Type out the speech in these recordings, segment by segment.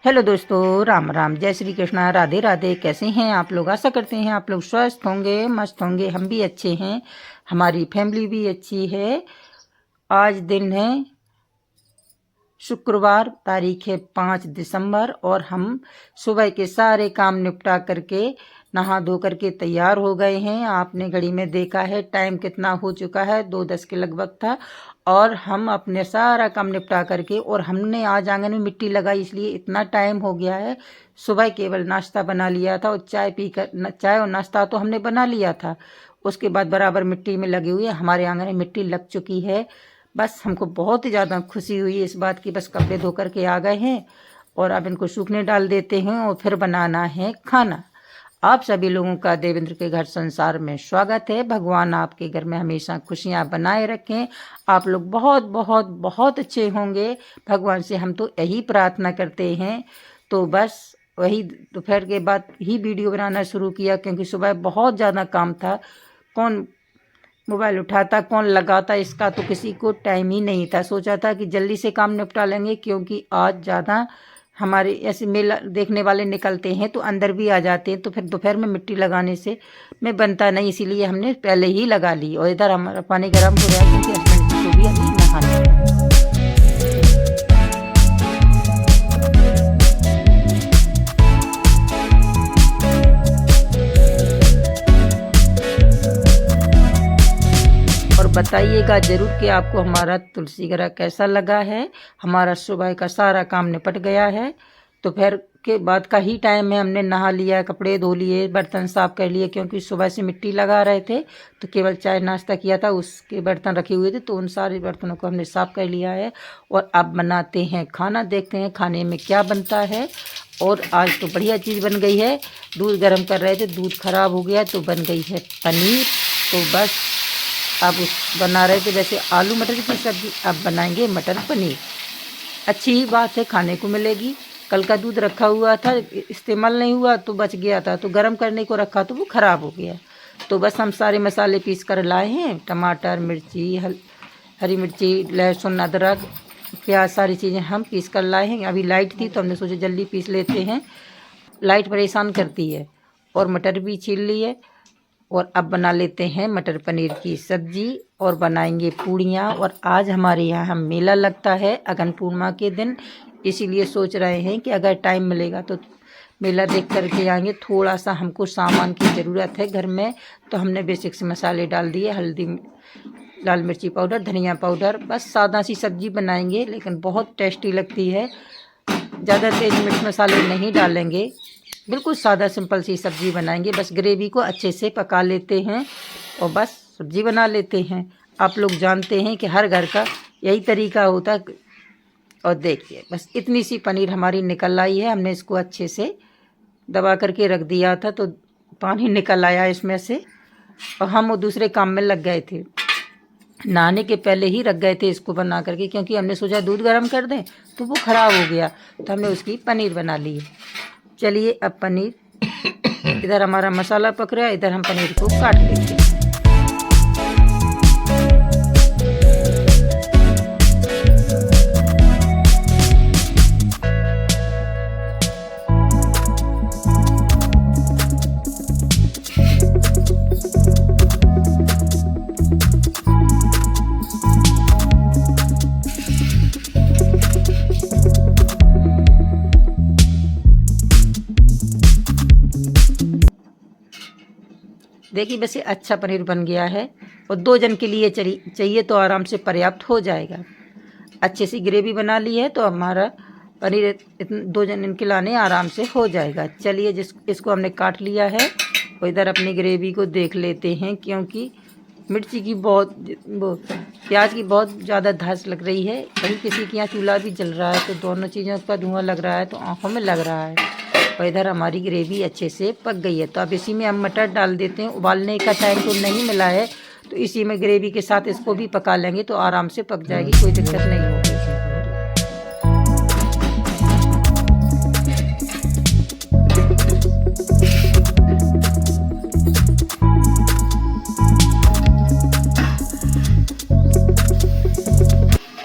Hello दोस्तों, राम राम, जय श्री कृष्णा, राधे राधे। कैसे हैं आप लोग? आशा करते हैं आप लोग स्वस्थ होंगे, मस्त होंगे। हम भी अच्छे हैं, हमारी फैमिली भी अच्छी है। आज दिन है शुक्रवार, तारीख है 5 दिसंबर और हम सुबह के सारे काम निपटा करके नहा धो करके तैयार हो गए हैं। आपने घड़ी में देखा है टाइम कितना हो चुका है, 2:10 के लगभग था। और हम अपने सारा काम निपटा करके, और हमने आज आंगन में मिट्टी लगाई इसलिए इतना टाइम हो गया है। सुबह केवल नाश्ता बना लिया था और चाय और नाश्ता तो हमने बना लिया था। उसके बाद बराबर मिट्टी में लगी हुई है, हमारे आंगन में मिट्टी लग चुकी है। बस हमको बहुत ही ज़्यादा खुशी हुई इस बात की। बस कपड़े धो करके आ गए हैं और अब इनको सूखने डाल देते हैं और फिर बनाना है खाना। आप सभी लोगों का देवेंद्र के घर संसार में स्वागत है। भगवान आपके घर में हमेशा खुशियां बनाए रखें। आप लोग बहुत बहुत बहुत अच्छे होंगे, भगवान से हम तो यही प्रार्थना करते हैं। तो बस वही दोपहर के बाद ही वीडियो बनाना शुरू किया, क्योंकि सुबह बहुत ज़्यादा काम था। कौन मोबाइल उठाता, कौन लगाता, इसका तो किसी को टाइम ही नहीं था। सोचा था कि जल्दी से काम निपटा लेंगे, क्योंकि आज ज़्यादा हमारे ऐसे मेला देखने वाले निकलते हैं तो अंदर भी आ जाते हैं, तो फिर दोपहर में मिट्टी लगाने से में बनता नहीं, इसीलिए हमने पहले ही लगा ली। और इधर हमारा पानी गर्म हो रहा है, क्योंकि हस्बैंड को भी अभी नहाना है। और बताइएगा ज़रूर कि आपको हमारा तुलसी ग्रह कैसा लगा है। हमारा सुबह का सारा काम निपट गया है। दोपहर के बाद का ही टाइम है, हमने नहा लिया, कपड़े धो लिए, बर्तन साफ़ कर लिए, क्योंकि सुबह से मिट्टी लगा रहे थे तो केवल चाय नाश्ता किया था, उसके बर्तन रखे हुए थे तो उन सारे बर्तनों को हमने साफ़ कर लिया है। और अब बनाते हैं खाना, देखते हैं खाने में क्या बनता है। और आज तो बढ़िया चीज़ बन गई है। दूध गर्म कर रहे थे, दूध ख़राब हो गया तो बन गई है पनीर। तो बस अब उस बना रहे थे वैसे आलू मटर की सब्ज़ी, अब बनाएंगे मटर पनीर। अच्छी ही बात है, खाने को मिलेगी। कल का दूध रखा हुआ था, इस्तेमाल नहीं हुआ तो बच गया था, तो गर्म करने को रखा तो वो ख़राब हो गया। तो बस हम सारे मसाले पीस कर लाए हैं, टमाटर, मिर्ची, हरी मिर्ची, लहसुन, अदरक, प्याज, सारी चीज़ें हम पीस कर लाए हैं। अभी लाइट थी तो हमने सोचा जल्दी पीस लेते हैं, लाइट परेशान करती है। और मटर भी छील लिए। और अब बना लेते हैं मटर पनीर की सब्ज़ी और बनाएंगे पूड़ियाँ। और आज हमारे यहाँ मेला लगता है अगन पूर्णिमा के दिन, इसीलिए सोच रहे हैं कि अगर टाइम मिलेगा तो मेला देख करके आएंगे। थोड़ा सा हमको सामान की ज़रूरत है घर में, तो हमने बेसिक से मसाले डाल दिए, हल्दी, लाल मिर्ची पाउडर, धनिया पाउडर। बस सादा सी सब्ज़ी बनाएंगे, लेकिन बहुत टेस्टी लगती है। ज़्यादा तेज मिर्च मसाले नहीं डालेंगे, बिल्कुल सादा सिंपल सी सब्ज़ी बनाएंगे। बस ग्रेवी को अच्छे से पका लेते हैं और बस सब्ज़ी बना लेते हैं। आप लोग जानते हैं कि हर घर का यही तरीका होता है। और देखिए बस इतनी सी पनीर हमारी निकल आई है। हमने इसको अच्छे से दबा करके रख दिया था तो पानी निकल आया इसमें से, और हम वो दूसरे काम में लग गए थे। नहाने के पहले ही रख गए थे इसको बना करके, क्योंकि हमने सोचा दूध गर्म कर दें तो वो ख़राब हो गया, तो हमने उसकी पनीर बना ली है। चलिए अब पनीर, इधर हमारा मसाला पक रहा है, इधर हम पनीर को काट लेते हैं। देखिए वैसे अच्छा पनीर बन गया है, और 2 जन के लिए चाहिए तो आराम से पर्याप्त हो जाएगा। अच्छे से ग्रेवी बना ली है तो हमारा पनीर 2 जन इनके लाने आराम से हो जाएगा। चलिए इसको हमने काट लिया है और इधर अपनी ग्रेवी को देख लेते हैं, क्योंकि मिर्ची की प्याज की बहुत ज़्यादा धस लग रही है। कहीं किसी के यहाँ चूल्हा भी जल रहा है तो दोनों चीज़ों का धुआं लग रहा है तो आँखों में लग रहा है। और इधर हमारी ग्रेवी अच्छे से पक गई है, तो अब इसी में हम मटर डाल देते हैं। उबालने का टाइम तो नहीं मिला है, तो इसी में ग्रेवी के साथ इसको भी पका लेंगे तो आराम से पक जाएगी, कोई दिक्कत नहीं होगी।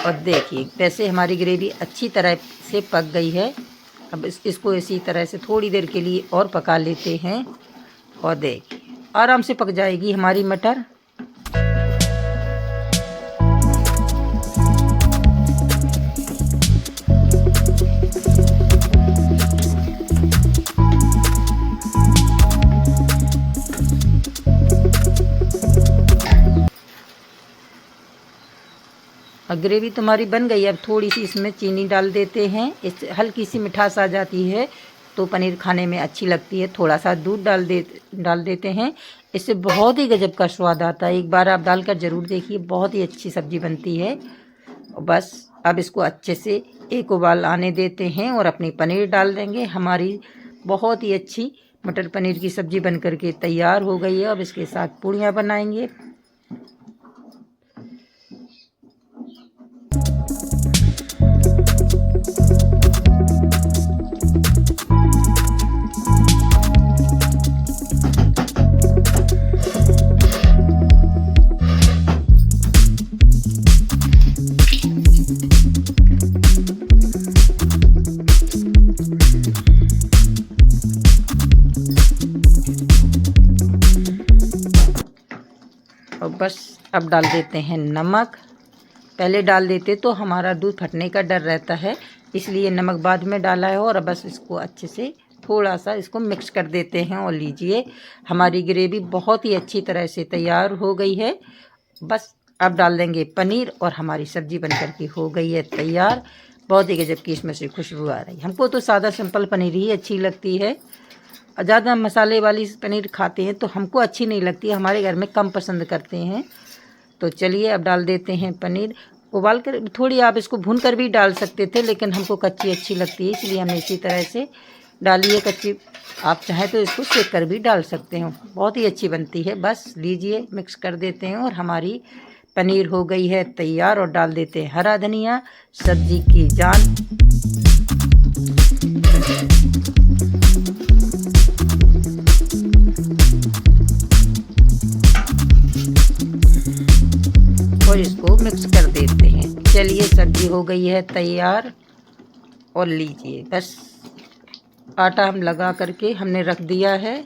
और देखिए वैसे हमारी ग्रेवी अच्छी तरह से पक गई है। अब इसको इसी तरह से थोड़ी देर के लिए और पका लेते हैं और देखिए आराम से पक जाएगी हमारी मटर। ग्रेवी तुम्हारी बन गई। अब थोड़ी सी इसमें चीनी डाल देते हैं, इससे हल्की सी मिठास आ जाती है तो पनीर खाने में अच्छी लगती है। थोड़ा सा दूध डाल देते हैं, इससे बहुत ही गजब का स्वाद आता है। एक बार आप डालकर ज़रूर देखिए, बहुत ही अच्छी सब्ज़ी बनती है। बस अब इसको अच्छे से एक उबाल आने देते हैं और अपनी पनीर डाल देंगे। हमारी बहुत ही अच्छी मटर पनीर की सब्ज़ी बन करके तैयार हो गई है। अब इसके साथ पूड़ियाँ बनाएंगे। और बस अब डाल देते हैं नमक। पहले डाल देते तो हमारा दूध फटने का डर रहता है, इसलिए नमक बाद में डाला है। और बस इसको अच्छे से थोड़ा सा इसको मिक्स कर देते हैं। और लीजिए हमारी ग्रेवी बहुत ही अच्छी तरह से तैयार हो गई है। बस अब डाल देंगे पनीर और हमारी सब्ज़ी बनकर के हो गई है तैयार। बहुत ही गजब की इसमें से खुशबू आ रही। हमको तो सादा सिंपल पनीर ही अच्छी लगती है। ज़्यादा मसाले वाली पनीर खाते हैं तो हमको अच्छी नहीं लगती, हमारे घर में कम पसंद करते हैं। तो चलिए अब डाल देते हैं पनीर। उबाल कर थोड़ी आप इसको भून कर भी डाल सकते थे, लेकिन हमको कच्ची अच्छी लगती है, इसलिए हमने इसी तरह से डाली है कच्ची। आप चाहें तो इसको सेक कर भी डाल सकते हो, बहुत ही अच्छी बनती है। बस लीजिए मिक्स कर देते हैं और हमारी पनीर हो गई है तैयार। और डाल देते हैं हरा धनिया, सब्जी की जान। और इसको मिक्स कर देते हैं। चलिए सब्जी हो गई है तैयार। और लीजिए बस आटा हम लगा करके हमने रख दिया है,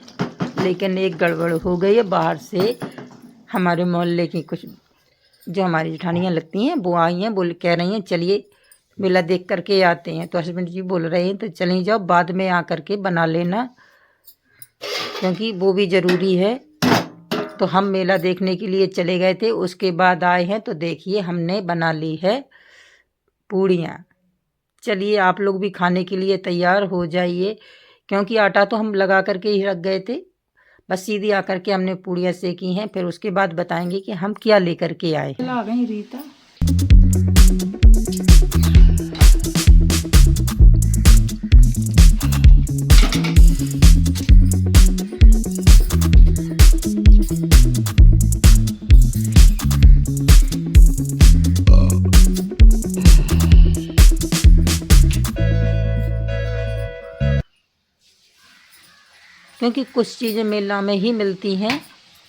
लेकिन एक गड़बड़ हो गई है। बाहर से हमारे मोहल्ले की कुछ जो हमारी जेठानियाँ लगती हैं वो आई हैं, कह रही हैं चलिए मेला देख करके आते हैं। तो हस्बैंड जी बोल रहे हैं तो चली जाओ, बाद में आ करके बना लेना, क्योंकि वो भी ज़रूरी है। तो हम मेला देखने के लिए चले गए थे, उसके बाद आए हैं तो देखिए हमने बना ली है पूड़ियाँ। चलिए आप लोग भी खाने के लिए तैयार हो जाइए, क्योंकि आटा तो हम लगा करके ही रख गए थे। बस सीधी आकर के हमने पूड़ियाँ सेकी हैं, फिर उसके बाद बताएंगे कि हम क्या लेकर के आए हैं। आ गई रीता। क्योंकि कुछ चीज़ें मेला में ही मिलती हैं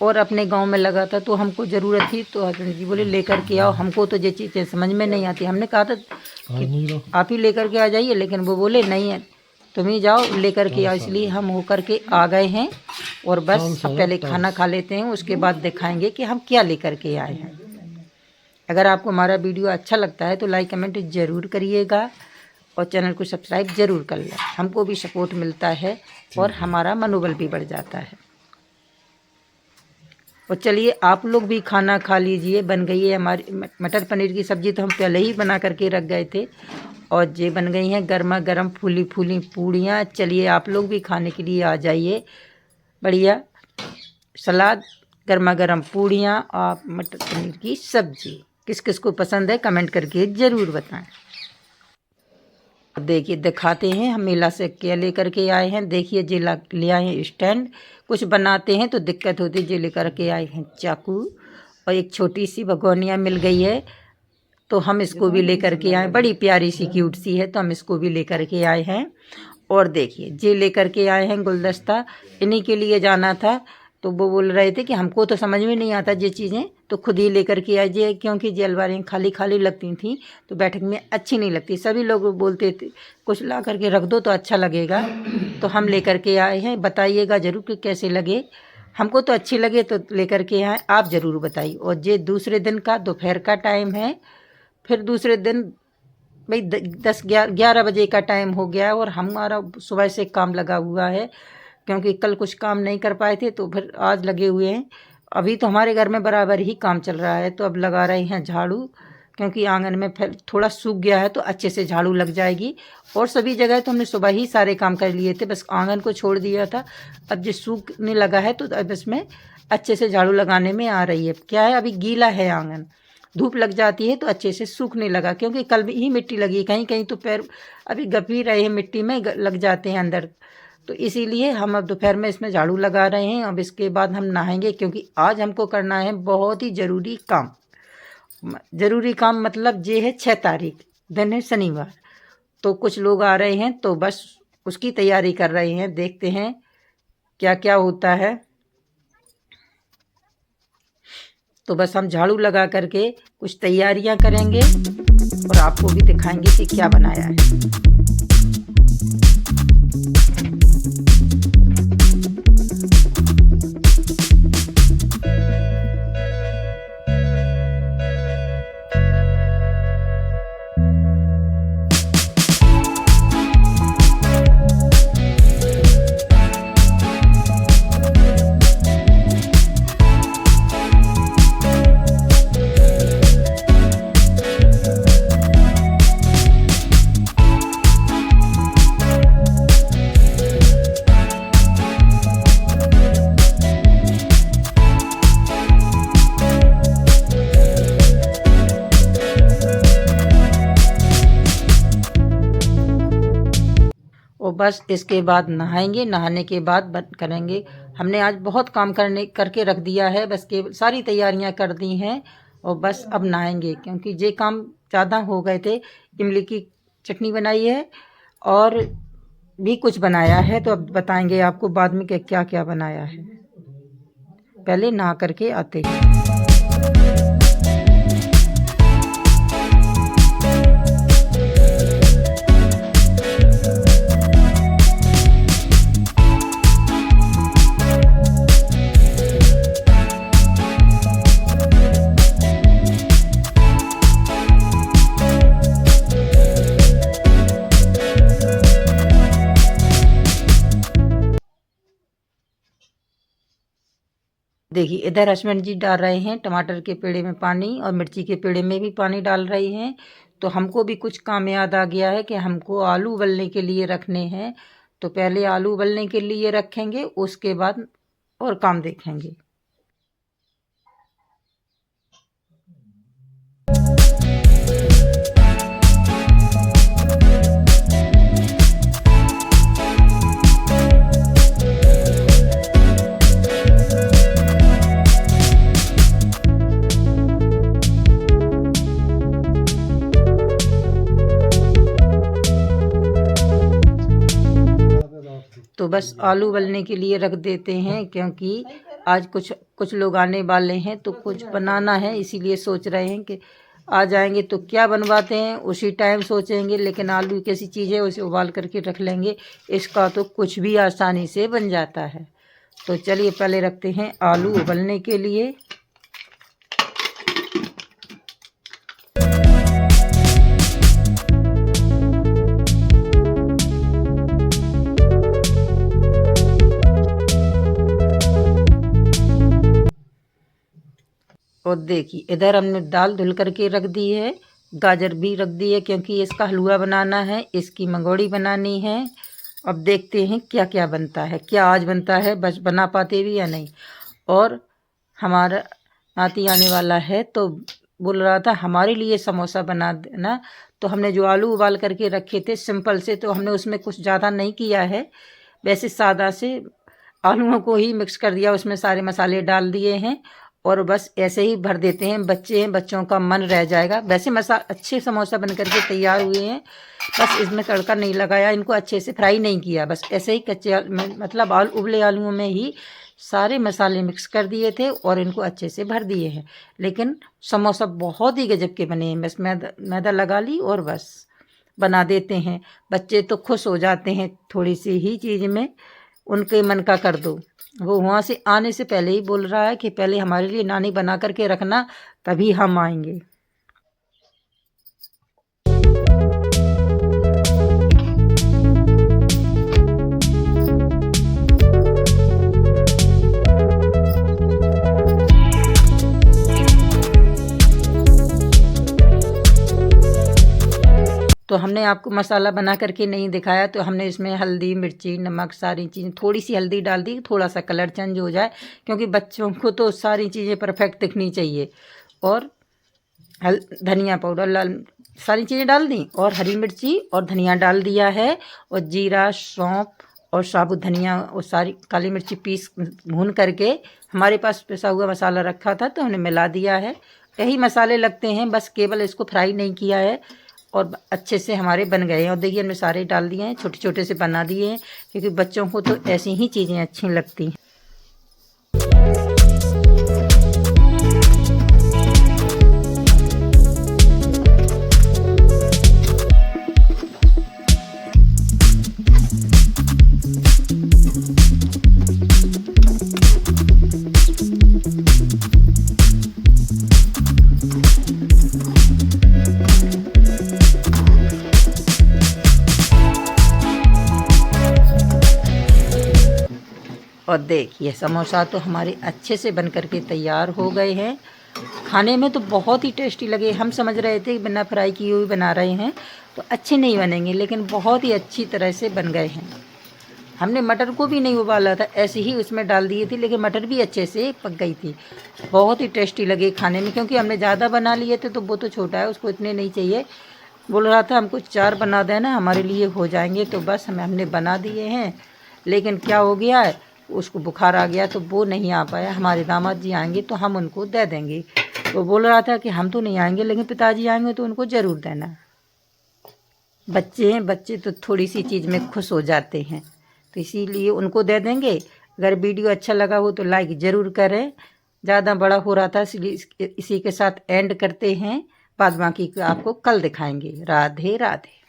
और अपने गांव में लगा था तो हमको ज़रूरत थी, तो हस्बैंड जी बोले लेकर के आओ। हमको तो ये चीज़ें समझ में नहीं आती, हमने कहा था कि आप ही लेकर के आ जाइए, लेकिन वो बोले नहीं है तुम ही जाओ लेकर के आओ, इसलिए हम होकर के आ गए हैं। और बस अब पहले खाना खा लेते हैं, उसके बाद दिखाएंगे कि हम क्या लेकर के आए हैं। अगर आपको हमारा वीडियो अच्छा लगता है तो लाइक कमेंट ज़रूर करिएगा और चैनल को सब्सक्राइब ज़रूर कर लें, हमको भी सपोर्ट मिलता है और हमारा मनोबल भी बढ़ जाता है। और चलिए आप लोग भी खाना खा लीजिए। बन गई है हमारी मटर पनीर की सब्ज़ी, तो हम पहले ही बना करके रख गए थे। और ये बन गई हैं गर्मा गर्म फूली फूली पूड़ियाँ। चलिए आप लोग भी खाने के लिए आ जाइए। बढ़िया सलाद, गर्मा गर्म पूड़ियाँ और मटर पनीर की सब्ज़ी। किस किस को पसंद है कमेंट करके ज़रूर बताएं। देखिए दिखाते हैं हम मेला से क्या लेकर के आए हैं। देखिए जे ले आए हैं स्टैंड, कुछ बनाते हैं तो दिक्कत होती है। जे लेकर के आए हैं चाकू और एक छोटी सी भगोनिया मिल गई है, तो हम इसको भी लेकर के आए। बड़ी प्यारी सी क्यूट सी है, तो हम इसको भी लेकर के आए हैं। और देखिए जे लेकर के आए हैं गुलदस्ता, इन्हीं के लिए जाना था। तो वो बोल रहे थे कि हमको तो समझ में नहीं आता ये चीज़ें, तो तो खुद ही लेकर के आइए, क्योंकि ये अलमारियाँ खाली खाली लगती थी तो बैठक में अच्छी नहीं लगती। सभी लोग बोलते थे कुछ ला करके रख दो तो अच्छा लगेगा, तो हम लेकर के आए हैं। बताइएगा ज़रूर कि कैसे लगे। हमको तो अच्छी लगे तो लेकर के आए, आप ज़रूर बताइए। और ये दूसरे दिन का दोपहर का टाइम है। फिर दूसरे दिन भाई 10-11 बजे का टाइम हो गया और हमारा सुबह से काम लगा हुआ है, क्योंकि कल कुछ काम नहीं कर पाए थे तो फिर आज लगे हुए हैं। अभी तो हमारे घर में बराबर ही काम चल रहा है, तो अब लगा रहे हैं झाड़ू, क्योंकि आंगन में फिर थोड़ा सूख गया है तो अच्छे से झाड़ू लग जाएगी। और सभी जगह तो हमने सुबह ही सारे काम कर लिए थे, बस आंगन को छोड़ दिया था। अब जो सूखने लगा है तो अब इसमें अच्छे से झाड़ू लगाने में आ रही है। क्या है, अभी गीला है आंगन, धूप लग जाती है तो अच्छे से सूखने लगा, क्योंकि कल ही मिट्टी लगी, कहीं कहीं तो पैर अभी गप ही रहे हैं, मिट्टी में लग जाते हैं अंदर। तो इसीलिए हम अब दोपहर में इसमें झाड़ू लगा रहे हैं। अब इसके बाद हम नहाएंगे, क्योंकि आज हमको करना है बहुत ही ज़रूरी काम। ज़रूरी काम मतलब ये है 6 तारीख, दिन है शनिवार, तो कुछ लोग आ रहे हैं तो बस उसकी तैयारी कर रहे हैं। देखते हैं क्या क्या होता है। तो बस हम झाड़ू लगा करके कुछ तैयारियां करेंगे और आपको भी दिखाएंगे कि क्या बनाया है। और बस इसके बाद नहाएंगे, नहाने के बाद बंद करेंगे। हमने आज बहुत काम करके रख दिया है, बस के सारी तैयारियां कर दी हैं और बस अब नहाएंगे, क्योंकि ये काम ज़्यादा हो गए थे। इमली की चटनी बनाई है और भी कुछ बनाया है, तो अब बताएंगे आपको बाद में कि क्या क्या बनाया है। पहले नहा करके आते हैं। देखिए इधर हस्बैंड जी डाल रहे हैं टमाटर के पेड़े में पानी और मिर्ची के पेड़े में भी पानी डाल रही हैं। तो हमको भी कुछ काम याद आ गया है कि हमको आलू उबलने के लिए रखने हैं। तो पहले आलू उबलने के लिए रखेंगे, उसके बाद और काम देखेंगे। तो बस आलू उबलने के लिए रख देते हैं, क्योंकि आज कुछ लोग आने वाले हैं तो कुछ बनाना है, इसीलिए सोच रहे हैं कि आ जाएंगे तो क्या बनवाते हैं उसी टाइम सोचेंगे। लेकिन आलू कैसी चीज़ है, उसे उबाल करके रख लेंगे, इसका तो कुछ भी आसानी से बन जाता है। तो चलिए पहले रखते हैं आलू उबलने के लिए। और देखिए इधर हमने दाल धुल करके रख दी है, गाजर भी रख दी है, क्योंकि इसका हलवा बनाना है, इसकी मंगोड़ी बनानी है। अब देखते हैं क्या क्या बनता है, क्या आज बनता है, बस बना पाते भी या नहीं। और हमारा नाती आने वाला है तो बोल रहा था हमारे लिए समोसा बना देना। तो हमने जो आलू उबाल करके रखे थे सिंपल से, तो हमने उसमें कुछ ज़्यादा नहीं किया है, वैसे सादा से आलूओं को ही मिक्स कर दिया, उसमें सारे मसाले डाल दिए हैं और बस ऐसे ही भर देते हैं। बच्चे हैं, बच्चों का मन रह जाएगा। वैसे अच्छे समोसा बन करके तैयार हुए हैं, बस इसमें तड़का नहीं लगाया, इनको अच्छे से फ्राई नहीं किया, बस ऐसे ही कच्चे मतलब उबले आलूओं में ही सारे मसाले मिक्स कर दिए थे और इनको अच्छे से भर दिए हैं। लेकिन समोसा बहुत ही गजब के बने हैं। बस मैदा लगा ली और बस बना देते हैं। बच्चे तो खुश हो जाते हैं थोड़ी सी ही चीज़ में, उनके मन का कर दो। वो वहाँ से आने से पहले ही बोल रहा है कि पहले हमारे लिए नानी बना करके रखना, तभी हम आएंगे। तो हमने आपको मसाला बना करके नहीं दिखाया, तो हमने इसमें हल्दी, मिर्ची, नमक सारी चीज़ें, थोड़ी सी हल्दी डाल दी, थोड़ा सा कलर चेंज हो जाए, क्योंकि बच्चों को तो सारी चीज़ें परफेक्ट दिखनी चाहिए। और धनिया पाउडर, लाल सारी चीज़ें डाल दी और हरी मिर्ची और धनिया डाल दिया है, और जीरा, सौंफ और साबुत धनिया और सारी काली मिर्ची पीस भून करके हमारे पास पिसा हुआ मसाला रखा था तो हमने मिला दिया है। यही मसाले लगते हैं, बस केवल इसको फ्राई नहीं किया है और अच्छे से हमारे बन गए हैं। और देखिए हमने सारे डाल दिए हैं, छोटे छोटे से बना दिए हैं, क्योंकि बच्चों को तो ऐसी ही चीज़ें अच्छी लगती हैं। और देखिए समोसा तो हमारे अच्छे से बन करके तैयार हो गए हैं। खाने में तो बहुत ही टेस्टी लगे। हम समझ रहे थे कि बिना फ्राई किए हुए बना रहे हैं तो अच्छे नहीं बनेंगे, लेकिन बहुत ही अच्छी तरह से बन गए हैं। हमने मटर को भी नहीं उबाला था, ऐसे ही उसमें डाल दिए थे, लेकिन मटर भी अच्छे से पक गई थी। बहुत ही टेस्टी लगे खाने में, क्योंकि हमने ज़्यादा बना लिए थे तो वो तो छोटा है, उसको इतने नहीं चाहिए। बोल रहा था हमको 4 बना देना, हमारे लिए हो जाएंगे। तो बस हमने बना दिए हैं, लेकिन क्या हो गया है, उसको बुखार आ गया तो वो नहीं आ पाया। हमारे दामाद जी आएंगे तो हम उनको दे देंगे। वो बोल रहा था कि हम तो नहीं आएंगे, लेकिन पिताजी आएंगे तो उनको ज़रूर देना। बच्चे हैं, बच्चे तो थोड़ी सी चीज़ में खुश हो जाते हैं, तो इसीलिए उनको दे देंगे। अगर वीडियो अच्छा लगा हो तो लाइक ज़रूर करें। ज़्यादा बड़ा हो रहा था इसलिए इसी के साथ एंड करते हैं। बाद बाकी आपको कल दिखाएंगे। राधे राधे।